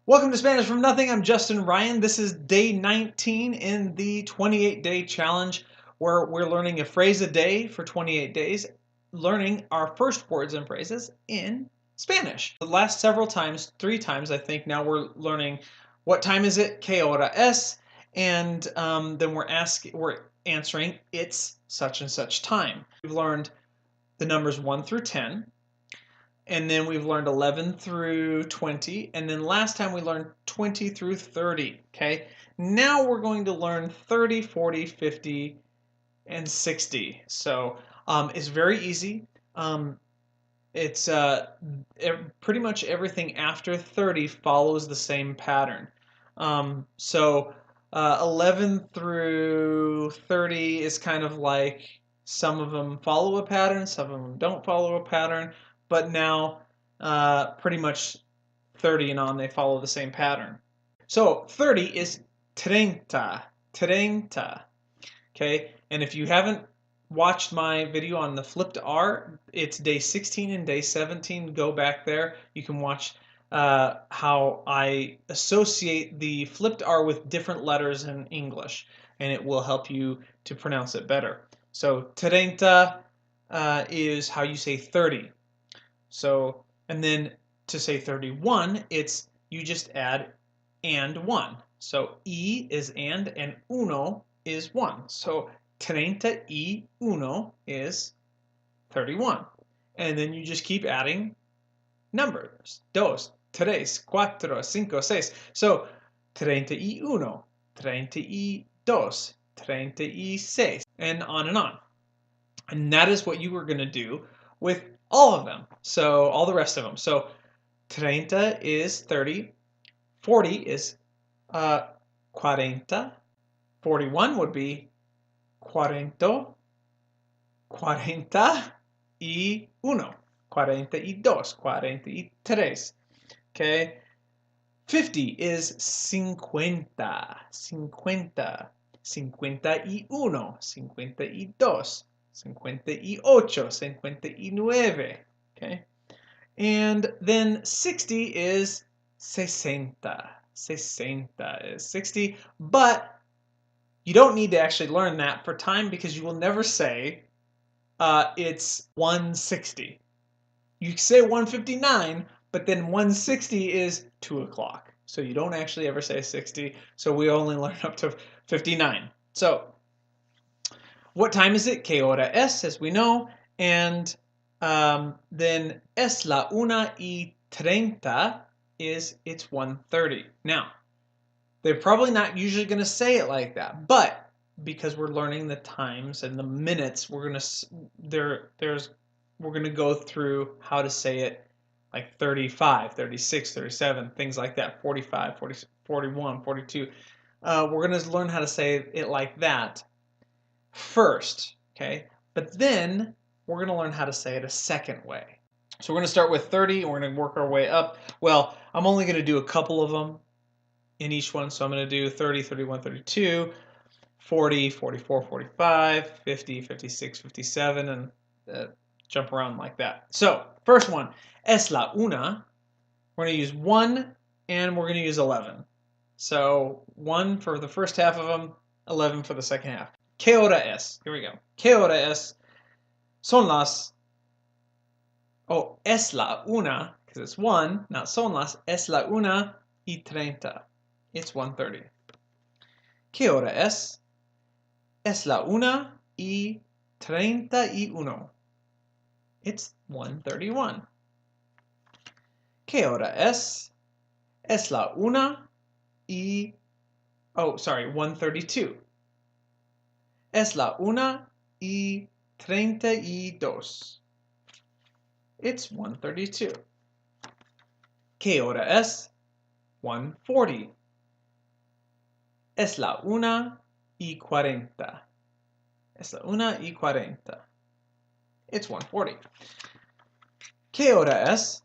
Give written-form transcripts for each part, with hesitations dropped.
Welcome to Spanish from Nothing. I'm Justin Ryan. This is day 19 in the 28-day challenge where we're learning a phrase a day for 28 days, learning our first words and phrases in Spanish. The last several times, 3 times I think, now we're learning what time is it, que hora es, and then we're answering it's such and such time. We've learned the numbers 1 through 10. And then we've learned 11 through 20. And then last time we learned 20 through 30. Okay. Now we're going to learn 30, 40, 50, and 60. So it's very easy. It's pretty much everything after 30 follows the same pattern. 11 through 30 is kind of like some of them follow a pattern, some of them don't follow a pattern. But now pretty much 30 and on, they follow the same pattern. So 30 is treinta, treinta, okay? And if you haven't watched my video on the flipped R, it's day 16 and day 17. Go back there. You can watch how I associate the flipped R with different letters in English, and it will help you to pronounce it better. So treinta is how you say 30. So, and then to say 31, it's you just add and 1. So y is and uno is 1. So 31 is 31. And then you just keep adding numbers. Dos, tres, cuatro, cinco, seis. So 31, 32, 36, and on and on. And that is what you were going to do with all of them. So all the rest of them. So treinta is 30. 40 is cuarenta. 41 would be cuarento. Cuarenta y uno. 42. 43. Okay. 50 is cincuenta. Cincuenta. 51. 52. 58, 59, okay? And then 60 is sesenta. Sesenta is 60, but you don't need to actually learn that for time because you will never say it's 160. You say 159, but then 160 is 2 o'clock. So you don't actually ever say 60, so we only learn up to 59. So what time is it? Que hora es, as we know. And then es la 1:30 is it's 1:30. Now, they're probably not usually going to say it like that, but because we're learning the times and the minutes, we're going to go through how to say it like 35, 36, 37, things like that, 45, 40, 41, 42. We're going to learn how to say it like that first, okay? But then we're going to learn how to say it a second way. So we're going to start with 30 and we're going to work our way up. Well, I'm only going to do a couple of them in each one. So I'm going to do 30, 31, 32, 40, 44, 45, 50, 56, 57, and jump around like that. So first one, es la una. We're going to use 1 and we're going to use 11. So 1 for the first half of them, 11 for the second half. ¿Qué hora es? Here we go. ¿Qué hora es? Son las. Oh, es la una, because it's 1, not son las. Es la 1:30. It's 1:30. ¿Qué hora es? Es la 1:31. It's 1:31. ¿Qué hora es? Es la 1:32. Es la 1:32. It's 1:32. ¿Qué hora es? 1:40. Es la 1:40. Es la 1:40. It's 1:40. ¿Qué hora es?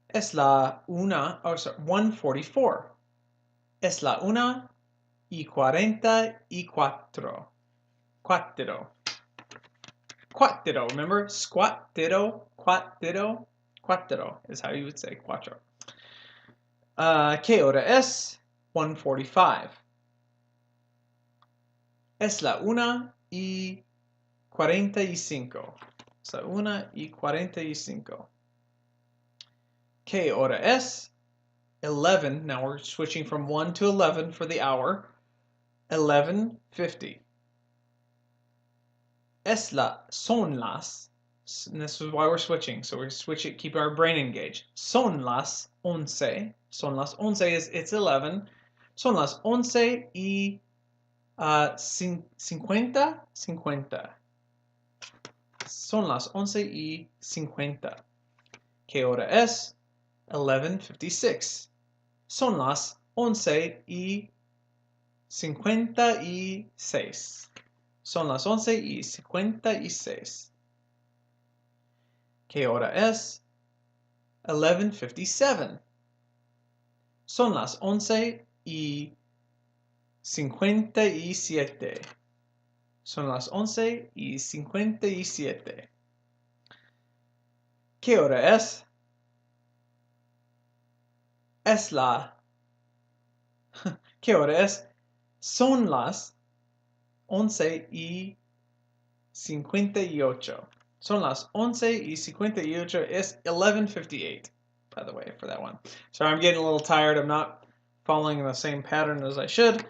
Es la 1:44. Es la 1:44. Cuatro. Cuatro, remember? Squatero, cuatero, cuatro is how you would say cuatro. ¿Qué hora es? 1:45. Es la 1:45. Es la 1:45. ¿Qué hora es? 11. Now we're switching from 1 to 11 for the hour. 11:50. Son las. And this is why we're switching. So we switch it, keep our brain engaged. Son las 11. Son las 11 is it's 11. Son las 11:50. Son las 11:50. ¿Qué hora es? 11:56. Son las 11:56. Son las 11:56. ¿Qué hora es? 11:57. Son las 11:57. Son las 11:57. ¿Qué hora es? ¿Qué hora es? Son las 11:58. Son las 11:58. It's 11:58, by the way, for that one. Sorry, I'm getting a little tired. I'm not following the same pattern as I should.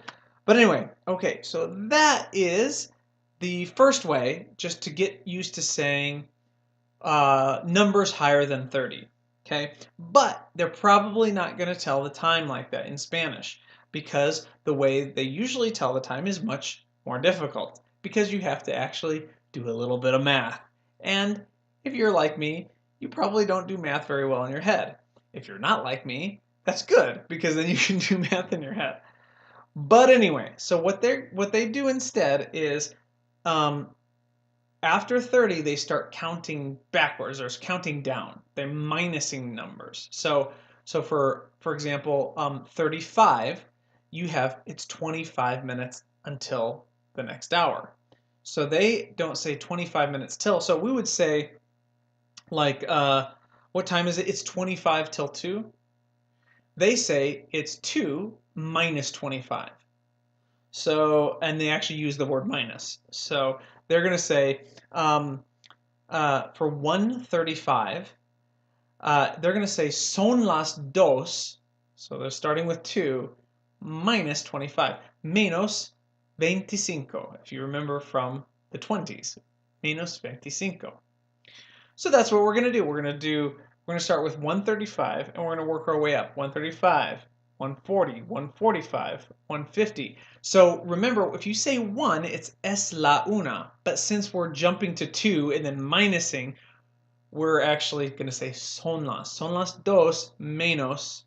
But anyway, okay, so that is the first way, just to get used to saying numbers higher than 30. Okay, but they're probably not going to tell the time like that in Spanish, because the way they usually tell the time is much more difficult, because you have to actually do a little bit of math. And if you're like me, you probably don't do math very well in your head. If you're not like me, that's good, because then you can do math in your head. But anyway, so what they do instead is after 30, they start counting backwards or counting down. They're minusing numbers. So for example, 35, it's 25 minutes until the next hour. So they don't say 25 minutes till. So we would say, like, what time is it? It's 25 till 2. They say it's 2 minus 25. So, and they actually use the word minus. So they're going to say, for 1:35, they're going to say son las dos. So they're starting with 2 minus 25. Menos 25, if you remember from the 20s. Menos 25. So that's what we're going to do. We're going to start with 1:35, and we're going to work our way up. 1:35, 1:40, 1:45, 1:50. So remember, if you say 1, it's es la una. But since we're jumping to 2 and then minusing, we're actually going to say son las dos menos,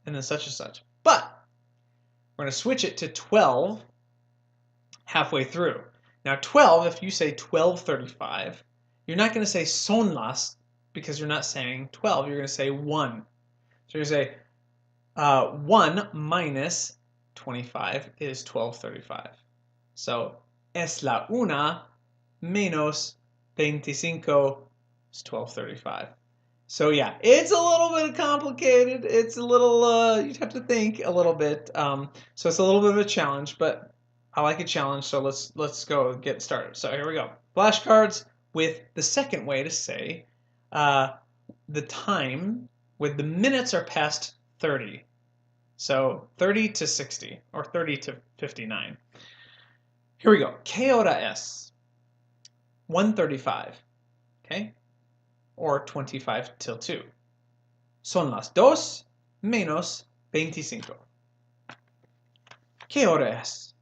and then such and such. But we're going to switch it to 12 halfway through. Now 12, if you say 12:35, you're not going to say son las, because you're not saying 12. You're going to say 1. So you're going to say 1 minus 25 is 12:35. So es la una menos 25 is 12:35. So yeah, it's a little bit complicated. It's a little, you'd have to think a little bit. So it's a little bit of a challenge, but I like a challenge, so let's go get started. So here we go. Flashcards with the second way to say the time with the minutes are past 30. So 30 to 60 or 30 to 59. Here we go. ¿Qué hora es? 1:35. Okay? Or 25 till 2. Son las 2 menos 25. ¿Qué hora es?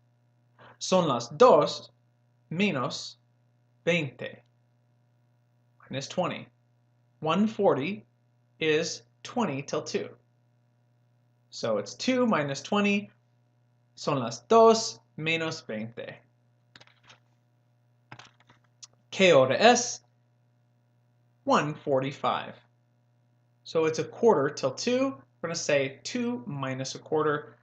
Son las 2 menos 20. Minus 20. 1:40 is 20 till 2. So it's 2 minus 20. Son las 2 menos 20. ¿Qué hora es? 1:45. So it's a quarter till 2. We're going to say 2 minus a quarter.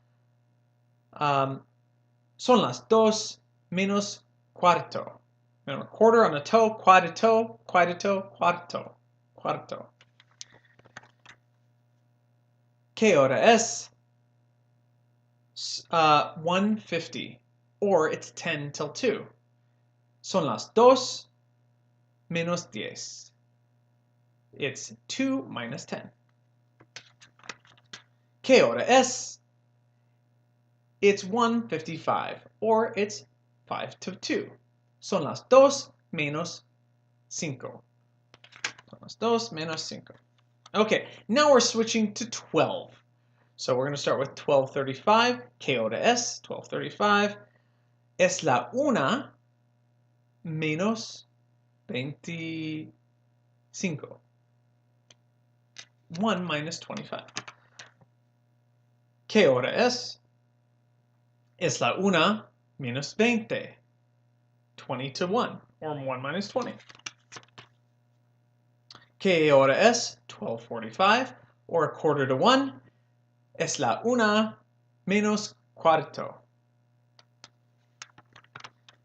Son las 2 menos cuarto. A quarter on a toe, cuarto, cuarto, cuarto, cuarto. ¿Qué hora es? 1:50, or it's 10 till 2. Son las 2 menos 10. It's 2 minus 10. ¿Qué hora es? It's 1:55, or it's 5 to 2. Son las 2 menos 5. Son las 2 menos 5. Okay, now we're switching to 12. So we're going to start with 12:35. ¿Qué hora es? 12:35. Es la 1 menos 25. 1 minus 25. ¿Qué hora es? Es la 1 menos 20. 20 to 1, or 1 minus 20. ¿Qué hora es? 12:45, or 1:45. Es la 1 menos cuarto.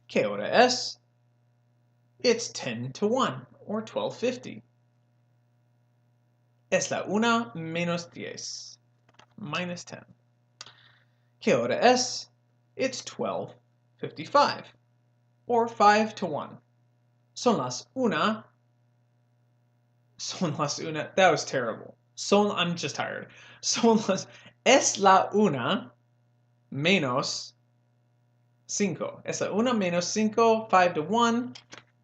¿Qué hora es? It's 10 to 1, or 12:50. Es la 1 menos 10. Minus 10. ¿Qué hora es? It's 12:55, or 5 to 1. Son las 1. Son las 1. That was terrible. I'm just tired. Es la 1 menos 5. Es la 1 menos 5, 5 to 1.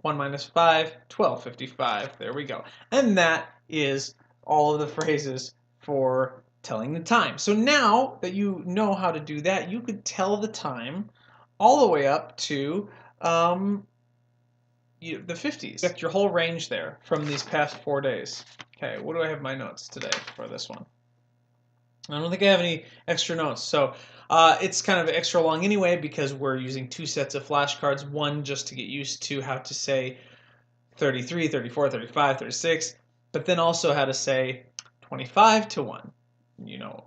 1 minus 5, 12:55. There we go. And that is all of the phrases for telling the time. So now that you know how to do that, you could tell the time all the way up to the 50s. Get your whole range there from these past 4 days. Okay, what do I have in my notes today for this one? I don't think I have any extra notes, so it's kind of extra long anyway because we're using 2 sets of flashcards, one just to get used to how to say 33, 34, 35, 36, but then also how to say 25 to 1,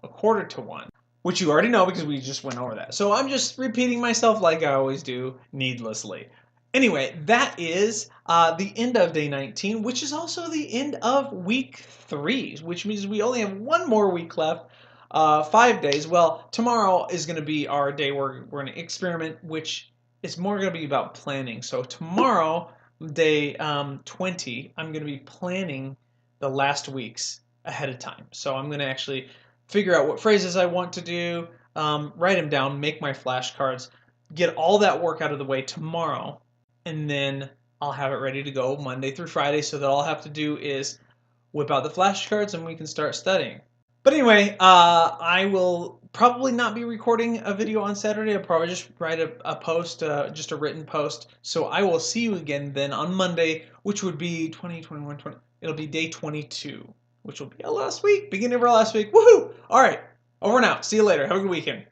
a quarter to 1, which you already know because we just went over that. So I'm just repeating myself like I always do, needlessly. Anyway, that is the end of day 19, which is also the end of week 3, which means we only have one more week left. 5 days. Well, tomorrow is going to be our day where we're going to experiment, which is more going to be about planning. So tomorrow, day 20, I'm going to be planning the last weeks ahead of time. So I'm going to actually figure out what phrases I want to do, write them down, make my flashcards, get all that work out of the way tomorrow, and then I'll have it ready to go Monday through Friday, so that all I have to do is whip out the flashcards and we can start studying. But anyway, I will probably not be recording a video on Saturday. I'll probably just write a post, just a written post. So I will see you again then on Monday, which would be 20, 21, 20. It'll be day 22, which will be our last week, beginning of our last week. Woohoo! All right, over and out. See you later. Have a good weekend.